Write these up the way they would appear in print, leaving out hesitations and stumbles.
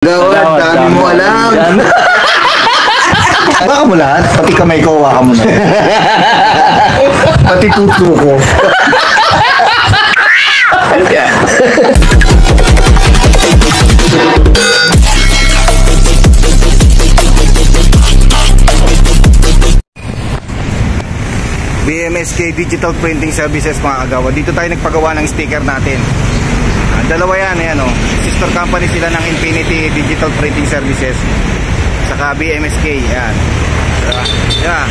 Gawad, dami mo alam. Baka mo lahat, pati kamay ko, waka mo na. Pati tuto ko. BMSK Digital Printing Services mga kagawa. Dito tayo nagpagawa ng sticker natin. Dalawa yan, ayan, oh. Sister company sila ng Infinity Digital Printing Services saka BMSK, yan. Yeah.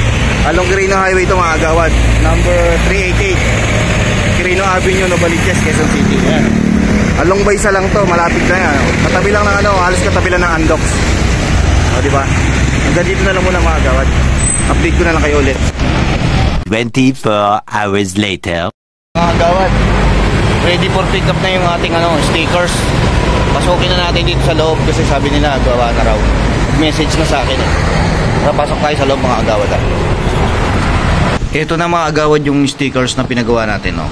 Along Quirino Highway ito mga kagawad, number 388 Quirino Avenue, Novaliches, Quezon City, yan. Along Baysa lang to, malapit na yan. Katabi lang ng ano, halos katabi lang ng Andox. O, diba? Hanggang dito na lang muna mga kagawad. Update ko na lang kayo ulit. 24 hours later. Mga kagawad, ready for pick up na yung ating stickers. Pasukin na natin dito sa loob kasi sabi nila gawa na raw. Message na sa akin eh. Pasok tayo sa loob mga agawad. Ito na mga agawad yung stickers na pinagawa natin, no.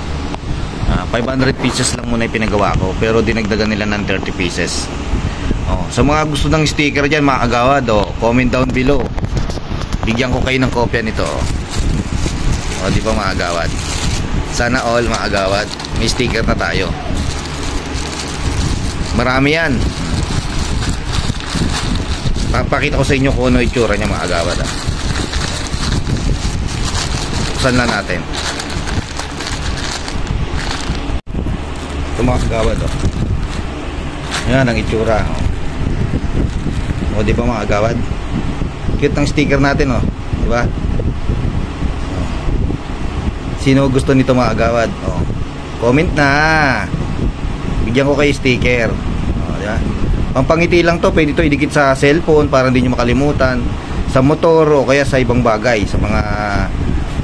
500 pieces lang muna yung pinagawa ko, pero dinagdagan nila ng 30 pieces. Sa mga gusto ng sticker dyan mga agawad, comment down below. Bigyan ko kayo ng kopya nito. Di ba mga agawad? Sana all mga agawad, may sticker na tayo. Marami yan. Papakita ko sa inyo kung ano itsura niya mga agawad. Buksan na natin. Ito mga agawad. Yan ang itsura. Di ba mga agawad? Cute ng sticker natin, di ba? Sino gusto nito mga agawad? Comment na. Bigyan ko kayo sticker. Diba? Pampangiti lang to. Pwede to idikit sa cellphone para hindi nyo makalimutan. Sa motor o kaya sa ibang bagay. Sa mga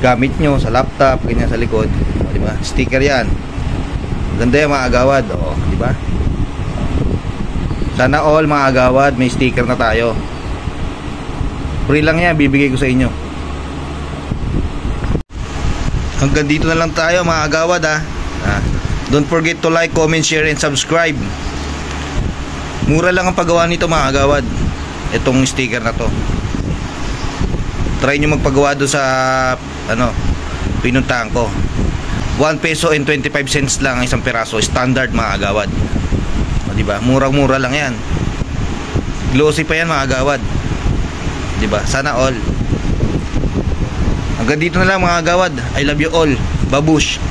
gamit nyo. Sa laptop. Ganyan sa likod. Diba? Sticker yan. Ganda yan mga agawad. Diba? Sana all mga agawad may sticker na tayo. Free lang yan. Bibigay ko sa inyo. Hanggang dito na lang tayo mga agawad Don't forget to like, comment, share, and subscribe. Mura lang ang paggawa nito mga agawad. Itong sticker na to. Try nyo magpagawa doon sa pinuntahan ko. 1 peso and 25 cents lang ang isang peraso. Standard mga agawad. Diba? Murang-mura lang yan. Glossy pa yan mga agawad. Diba? Sana all. Hanggang dito na lang mga agawad. I love you all. Babush.